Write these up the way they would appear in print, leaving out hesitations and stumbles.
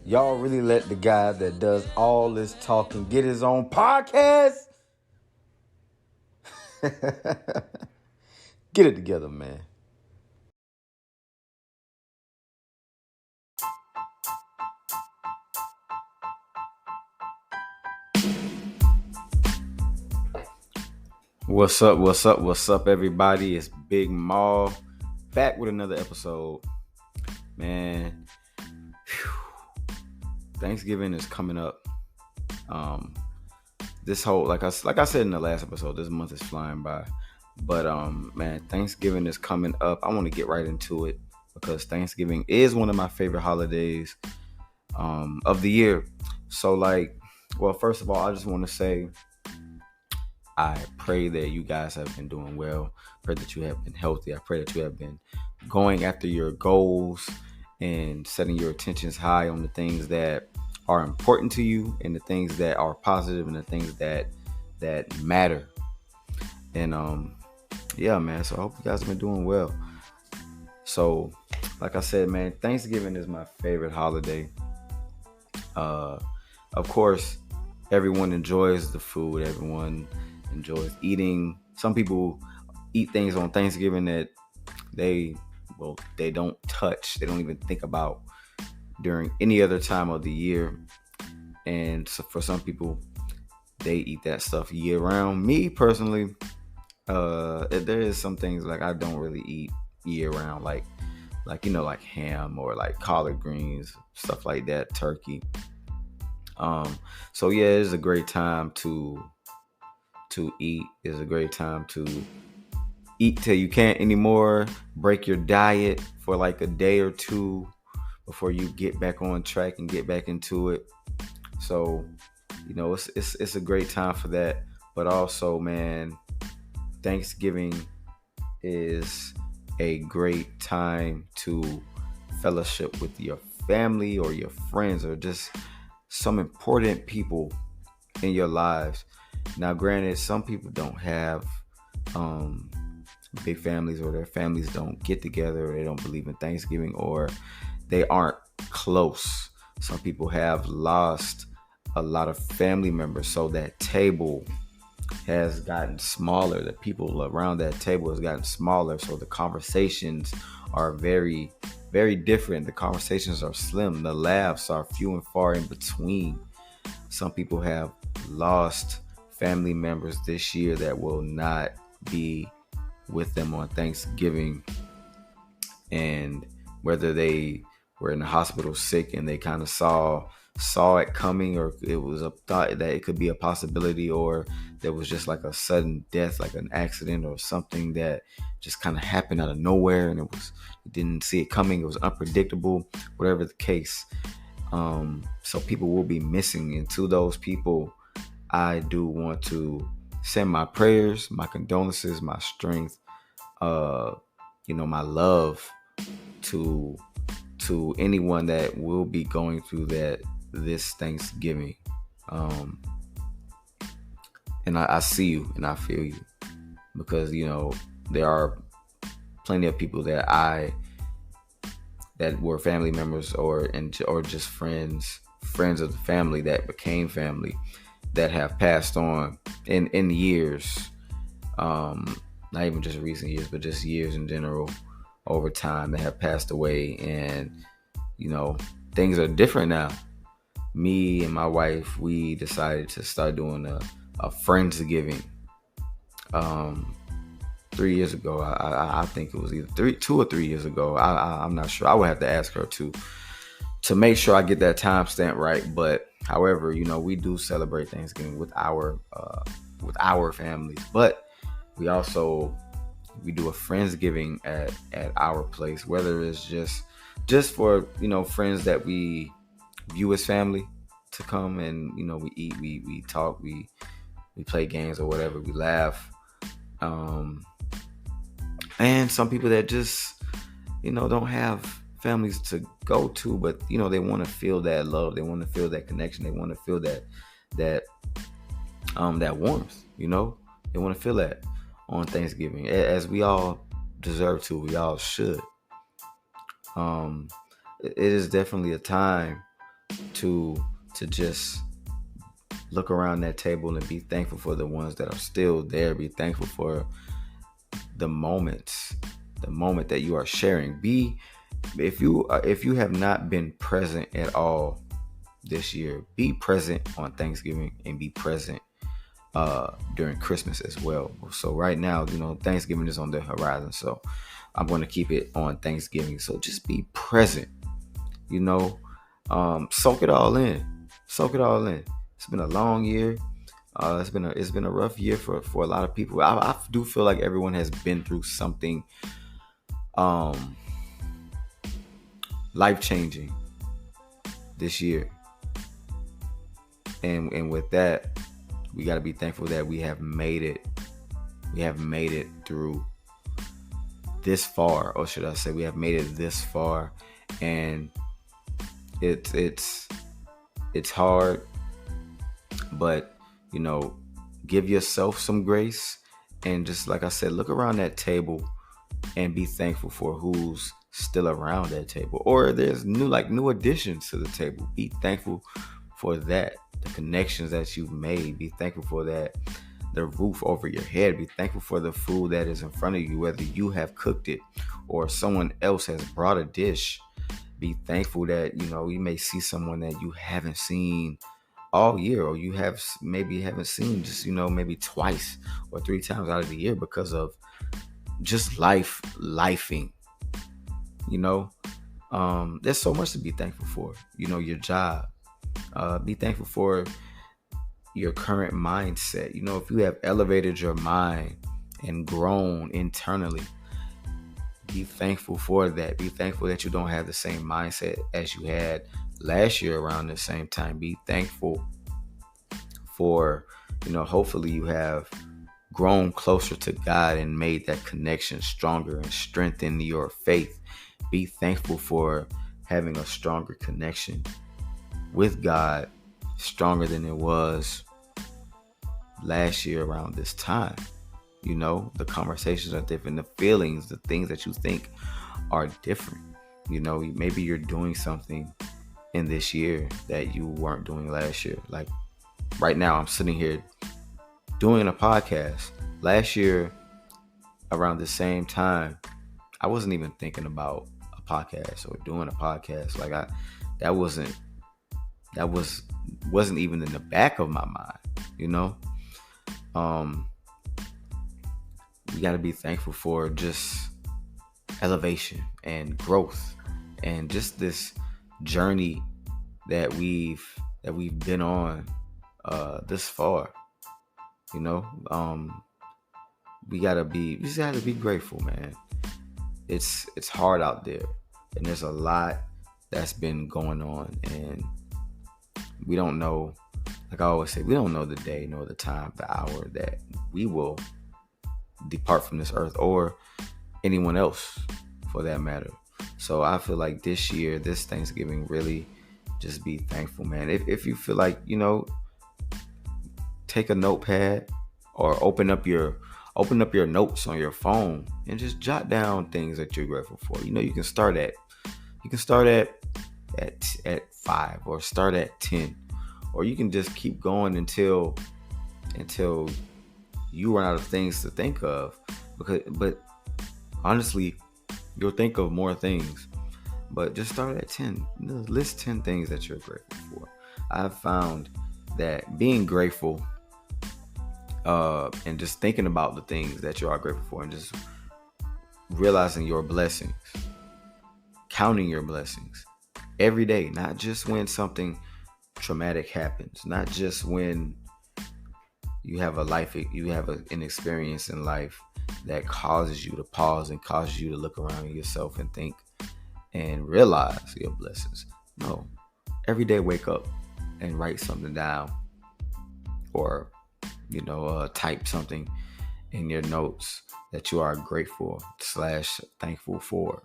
Y'all really let the guy that does all this talking get his own podcast? Get it together, man. What's up? What's up? What's up, everybody? It's Big Maul back with another episode. Man, Thanksgiving is coming up. This whole like I said in the last episode, this month is flying by. But man, Thanksgiving is coming up. I want to get right into it because Thanksgiving is one of my favorite holidays of the year. So first of all, I just want to say I pray that you guys have been doing well. Pray that you have been healthy. I pray that you have been going after your goals and setting your attentions high on the things that are important to you and the things that are positive and the things that matter. And yeah, man. So I hope you guys have been doing well. So, like I said, man, Thanksgiving is my favorite holiday. Of course, everyone enjoys the food. Everyone enjoys eating. Some people eat things on Thanksgiving that they don't touch. They don't even think about during any other time of the year. And so for some people, they eat that stuff year round. Me personally, there is some things like I don't really eat year round, like ham or like collard greens, stuff like that, turkey. So yeah, it is a great time to eat. It's a great time to eat till you can't anymore. Break your diet for like a day or two before you get back on track and get back into it. So, it's a great time for that. But also, man, Thanksgiving is a great time to fellowship with your family or your friends or just some important people in your lives. Now, granted, some people don't have big families, or their families don't get together, or they don't believe in Thanksgiving, or they aren't close. Some people have lost a lot of family members, so that table has gotten smaller. The people around that table has gotten smaller, so the conversations are very, very different. The conversations are slim. The laughs are few and far in between. Some people have lost family members this year that will not be with them on Thanksgiving, and whether they were in the hospital sick and they kind of saw it coming, or it was a thought that it could be a possibility, or there was just like a sudden death, like an accident or something that just kind of happened out of nowhere, and you didn't see it coming. It was unpredictable, whatever the case. So people will be missing, and to those people, I do want to send my prayers, my condolences, my strength, my love to anyone that will be going through that this Thanksgiving. And I see you and I feel you, because there are plenty of people that were family members or just friends of the family that became family, that have passed on in years, not even just recent years, but just years in general, over time, that have passed away. And things are different now. Me and my wife, we decided to start doing a Friendsgiving 3 years ago. I think it was either 2 or 3 years ago. I'm not sure. I would have to ask her to make sure I get that timestamp right. But however, we do celebrate Thanksgiving with our families, but we do a Friendsgiving at our place, whether it's just for friends that we view as family to come, and we eat, we talk, we play games or whatever, we laugh, and some people that just don't have families to go to, but they want to feel that love, they want to feel that connection, they want to feel that warmth, they want to feel that on Thanksgiving, as we all deserve to, we all should. It is definitely a time to just look around that table and be thankful for the ones that are still there. Be thankful for the moments, the moment that you are sharing. Be if you have not been present at all this year, be present on Thanksgiving and be present during Christmas as well. So right now, Thanksgiving is on the horizon, so I'm going to keep it on Thanksgiving. So just be present, soak it all in. Soak it all in. It's been a long year. It's been a rough year for a lot of people. I do feel like everyone has been through something life changing this year, and with that, we got to be thankful that we have made it. We have made it through this far, or should I say, we have made it this far, and it's hard, but give yourself some grace, and just like I said, look around that table and be thankful for who's still around that table, or there's new additions to the table. Be thankful for that, the connections that you've made. Be thankful for that, the roof over your head. Be thankful for the food that is in front of you, whether you have cooked it or someone else has brought a dish. Be thankful that you may see someone that you haven't seen all year, or you haven't seen just maybe twice or three times out of the year because of just lifing. There's so much to be thankful for. Your job. Be thankful for your current mindset. If you have elevated your mind and grown internally, be thankful for that. Be thankful that you don't have the same mindset as you had last year around the same time. Be thankful for, hopefully you have grown closer to God and made that connection stronger and strengthened your faith. Be thankful for having a stronger connection with God, stronger than it was last year around this time. The conversations are different, the feelings, the things that you think are different. Maybe you're doing something in this year that you weren't doing last year. Like right now, I'm sitting here doing a podcast. Last year, around the same time, I wasn't even thinking about a podcast or doing a podcast. Like that wasn't even in the back of my mind. We got to be thankful for just elevation and growth and just this journey that we've been on this far. We just gotta be grateful, man. It's hard out there, and there's a lot that's been going on, and we don't know, like I always say, we don't know the day nor the time, the hour that we will depart from this earth, or anyone else for that matter. So I feel like this year, this Thanksgiving, really just be thankful, man. If you feel like, take a notepad or open up your notes on your phone and just jot down things that you're grateful for. You can start at 5 or start at 10, or you can just keep going until you run out of things to think of. But honestly, you'll think of more things. But just start at 10. List 10 things that you're grateful for. I've found that being grateful and just thinking about the things that you are grateful for, and just realizing your blessings, counting your blessings every day, not just when something traumatic happens, not just when you have an experience in life that causes you to pause and causes you to look around yourself and think and realize your blessings. No, every day wake up and write something down, or type something in your notes that you are grateful / thankful for.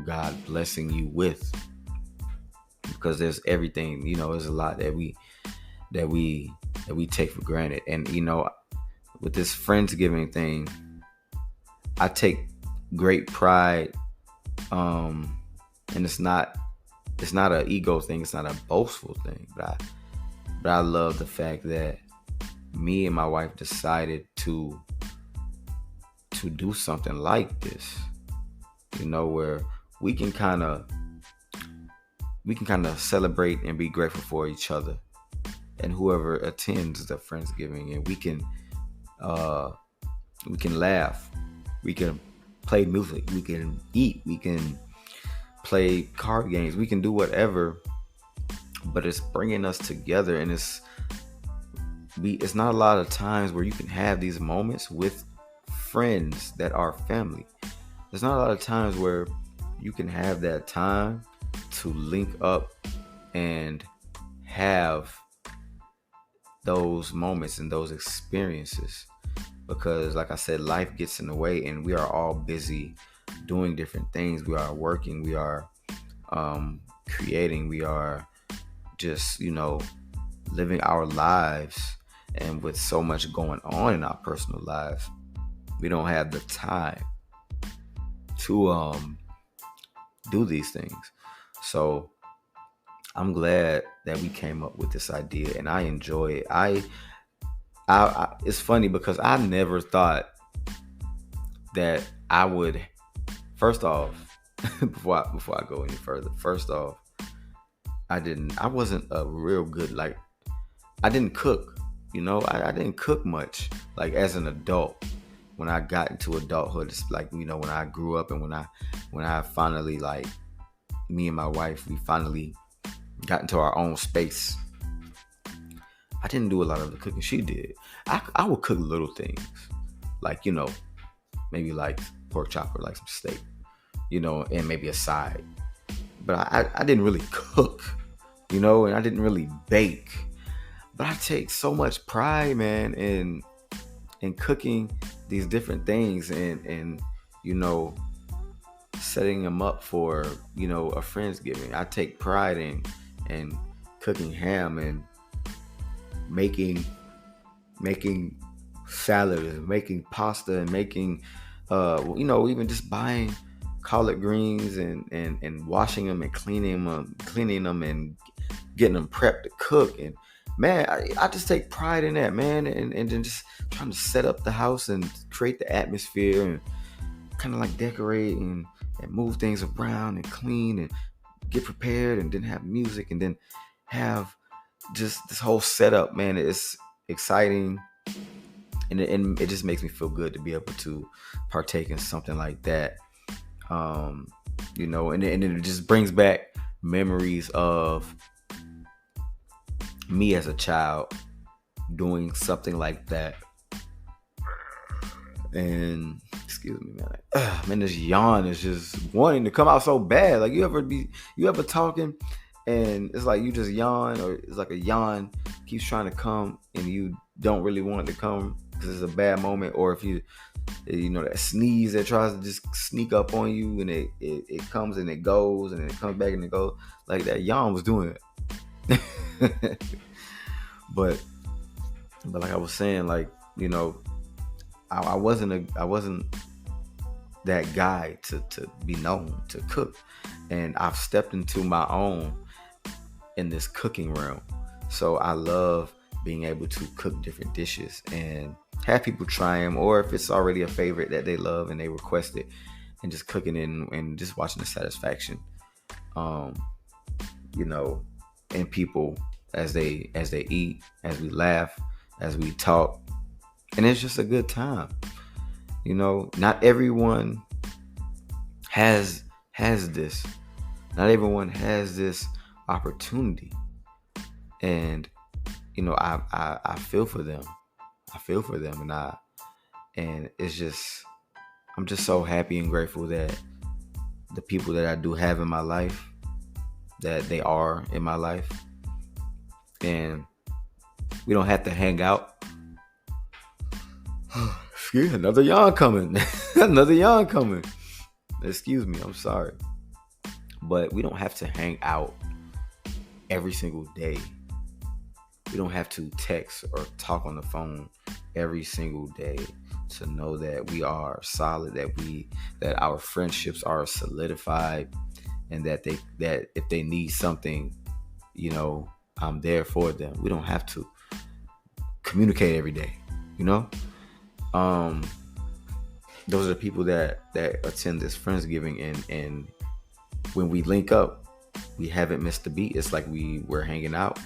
God blessing you with, because there's everything. There's a lot that we take for granted, and with this Friendsgiving thing, I take great pride, and it's not it's not an ego thing, it's not a boastful thing, but I love the fact that me and my wife decided to do something like this, where we can kind of celebrate and be grateful for each other and whoever attends the Friendsgiving, and we can laugh, we can play music, we can eat, we can play card games, we can do whatever, but it's bringing us together. And it's not a lot of times where you can have these moments with friends that are family. There's not a lot of times where you can have that time to link up and have those moments and those experiences, because like I said, life gets in the way and we are all busy doing different things. We are working, we are creating, we are just living our lives, and with so much going on in our personal lives, we don't have the time to do these things. So I'm glad that we came up with this idea, and I enjoy it. I it's funny because I never thought that I would. First off, before I go any further, first off, I wasn't a real good, I didn't cook. I didn't cook much as an adult. When I got into adulthood, it's when I grew up, and when I finally, me and my wife, we finally got into our own space, I didn't do a lot of the cooking. She did. I would cook little things, maybe pork chop or some steak, and maybe a side. But I didn't really cook, and I didn't really bake. But I take so much pride, man, in cooking these different things, and setting them up for a Friendsgiving. I take pride in cooking ham and making salad and making pasta and making even just buying collard greens and washing them and cleaning them and getting them prepped to cook. And man, I just take pride in that, man, and then just trying to set up the house and create the atmosphere and kind of decorate and move things around and clean and get prepared, and then have music, and then have just this whole setup, man. It's exciting, and it just makes me feel good to be able to partake in something like that. And then it just brings back memories of me as a child doing something like that. And excuse me, man, this yawn is just wanting to come out so bad. You ever talking and it's you just yawn, or it's a yawn keeps trying to come and you don't really want it to come because it's a bad moment, or if that sneeze that tries to just sneak up on you, and it comes and it goes, and it comes back and it goes, that yawn was doing it. but like I was saying, I wasn't that guy to be known to cook, and I've stepped into my own in this cooking realm. So I love being able to cook different dishes and have people try them, or if it's already a favorite that they love and they request it, and just cooking it and just watching the satisfaction, in people as they eat, as we laugh, as we talk, and it's just a good time. Not everyone has this. Not everyone has this opportunity, and I feel for them. And it's just, I'm just so happy and grateful that the people that I do have in my life, that they are in my life, and we don't have to hang out. Excuse me, another yawn coming. Another yawn coming. Excuse me, I'm sorry. But we don't have to hang out every single day. We don't have to text or talk on the phone every single day to know that we are solid, that our friendships are solidified, and that if they need something, you know, I'm there for them. We don't have to communicate every day, you know. Um, those are the people that attend this Friendsgiving, and when we link up, we haven't missed a beat. It's like we were hanging out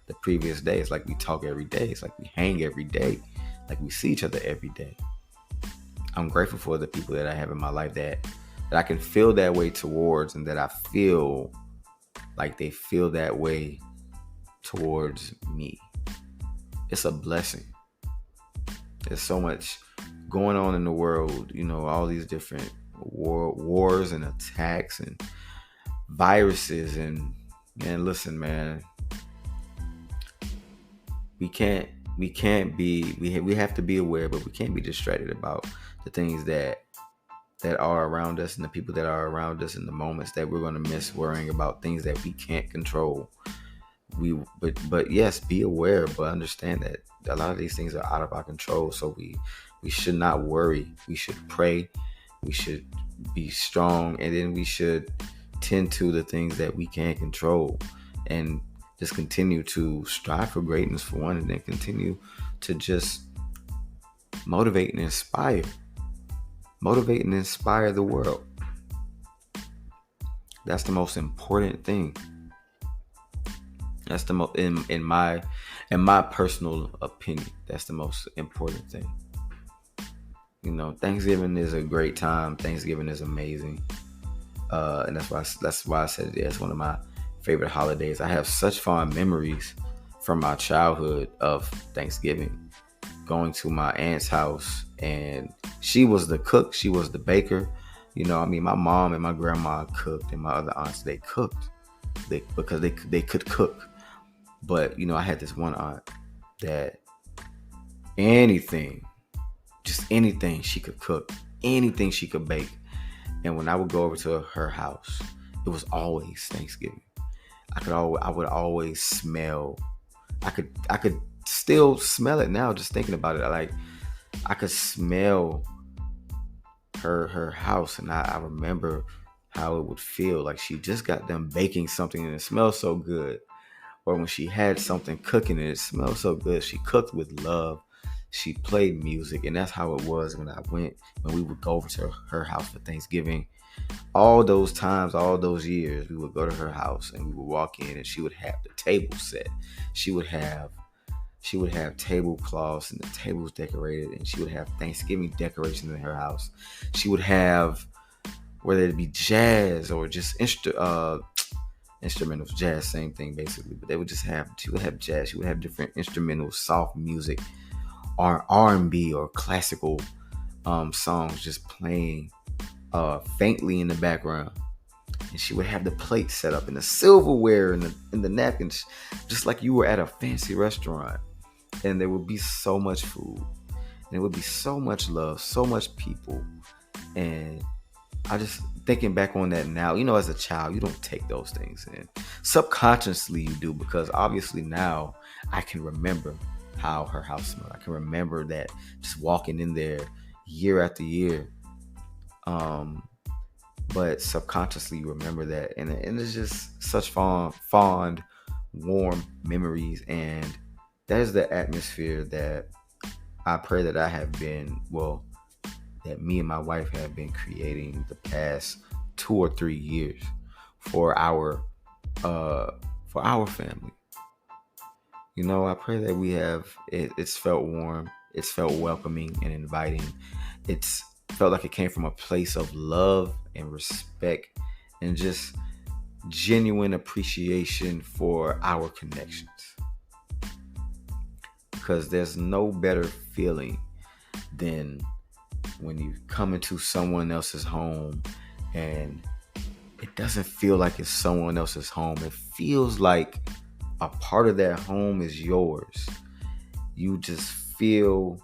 the previous day. It's like we talk every day. It's like we hang every day. Like we see each other every day. I'm grateful for the people that I have in my life that I can feel that way towards, and that I feel like they feel that way towards me. It's a blessing. There's so much going on in the world, you know, all these different wars and attacks and viruses, and man, listen, man, we have to be aware, but we can't be distracted about the things that are around us and the people that are around us, and the moments that we're going to miss worrying about things that we can't control. But yes, be aware, but understand that a lot of these things are out of our control. So we should not worry. We should pray. We should be strong, and then we should tend to the things that we can control, and just continue to strive for greatness, for one, and then continue to just motivate and inspire the world. That's the most important thing. That's the most, in my personal opinion, that's the most important thing. You know, Thanksgiving is a great time. Thanksgiving is amazing, and that's why I said it's one of my favorite holidays. I have such fond memories from my childhood of Thanksgiving, going to my aunt's house, and she was the cook, she was the baker. You know, I mean, my mom and my grandma cooked, and my other aunts, they cooked, because they could cook. But you know, I had this one aunt that anything she could cook, anything she could bake. And when I would go over to her house, it was always Thanksgiving. I would always smell. I could still smell it now, just thinking about it. I could smell her house, and I remember how it would feel. Like she just got done baking something and it smells so good. Or when she had something cooking and it smelled so good. She cooked with love. She played music, and that's how it was when we would go over to her house for Thanksgiving. All those times, all those years, we would go to her house and we would walk in, and she would have the table set. She would have tablecloths and the tables decorated, and she would have Thanksgiving decorations in her house. She would have, whether it be jazz or just instrumentals, jazz, same thing basically, but she would have jazz. She would have different instrumentals, soft music, or R&B or classical songs just playing faintly in the background. And she would have the plates set up and the silverware and the napkins, just like you were at a fancy restaurant. And there would be so much food, and it would be so much love, so much people. And I just thinking back on that now, you know, as a child, you don't take those things in. Subconsciously you do, because obviously now I can remember how her house smelled. I can remember that, just walking in there year after year. But subconsciously you remember that, and it's just such fond, warm memories, and that is the atmosphere that I pray that that me and my wife have been creating the past 2 or 3 years for our family. You know, I pray that we have it's felt warm, it's felt welcoming and inviting. It's felt like it came from a place of love and respect, and just genuine appreciation for our connections. Because there's no better feeling than when you come into someone else's home and it doesn't feel like it's someone else's home. It feels like a part of that home is yours. You just feel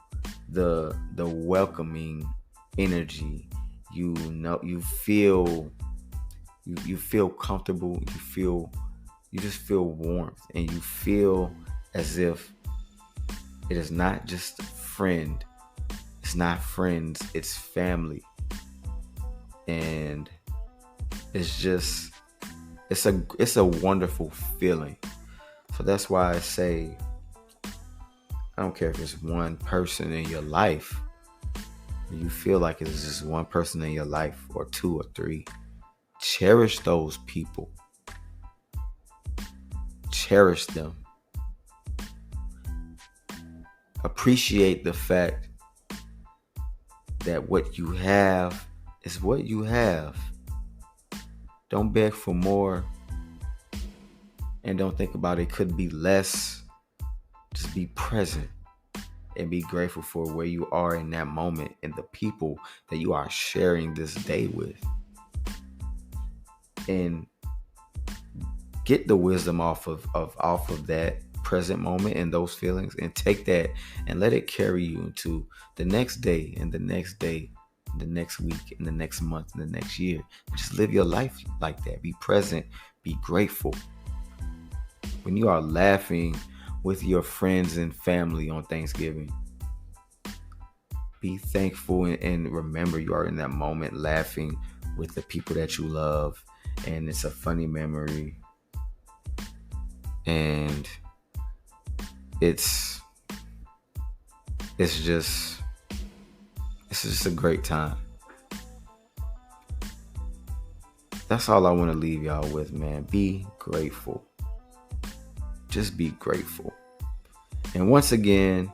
the welcoming energy. You feel comfortable. You just feel warmth, and you feel as if it is not just a friend. It's not friends, it's family. And It's just it's a wonderful feeling. So that's why I say, I don't care if it's one person in your life, you feel like it's just one person in your life, or two or three. Cherish those people. Cherish them. Appreciate the fact that what you have is what you have. Don't beg for more, and don't think about it could be less. Just be present and be grateful for where you are in that moment and the people that you are sharing this day with. And get the wisdom off of that present moment and those feelings, and take that and let it carry you into the next day and the next day, the next week and the next month and the next year. Just live your life like that. Be present, be grateful. When you are laughing with your friends and family on Thanksgiving, be thankful and remember you are in that moment laughing with the people that you love, and it's a funny memory, and it's just a great time. That's all I want to leave y'all with, man. Be grateful. Just be grateful. And once again,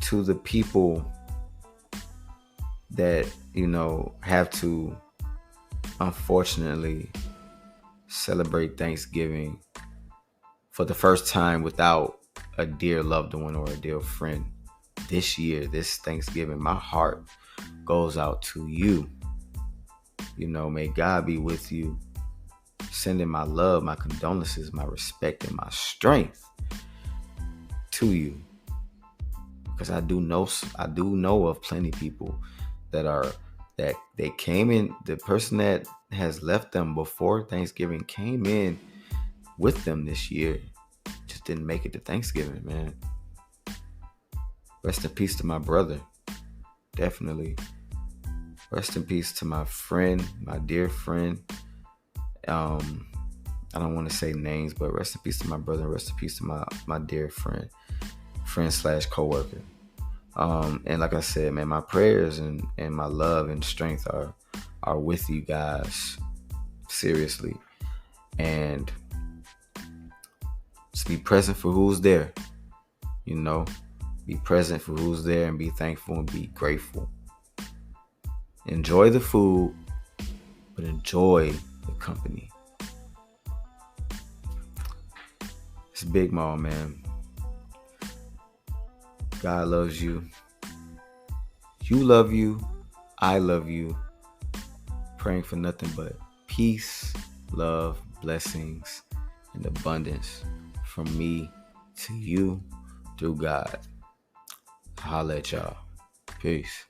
to the people that, have to unfortunately celebrate Thanksgiving for the first time without a dear loved one or a dear friend this year, this Thanksgiving, my heart goes out to you. May God be with you. Sending my love, my condolences, my respect, and my strength to you, because I do know of plenty of people that they came in. The person that has left them before Thanksgiving came in with them this year, just didn't make it to Thanksgiving, man. Rest in peace to my brother. Definitely. Rest in peace to my friend, my dear friend. I don't want to say names, but rest in peace to my brother. Rest in peace to my dear friend / coworker. And like I said, man, my prayers and my love and strength are with you guys. Seriously. And just be present for who's there. Be present for who's there, and be thankful and be grateful. Enjoy the food, but enjoy the company. It's Big Mom, man. God loves you. You love you. I love you. Praying for nothing but peace, love, blessings, and abundance from me to you through God. Holla at y'all. Peace.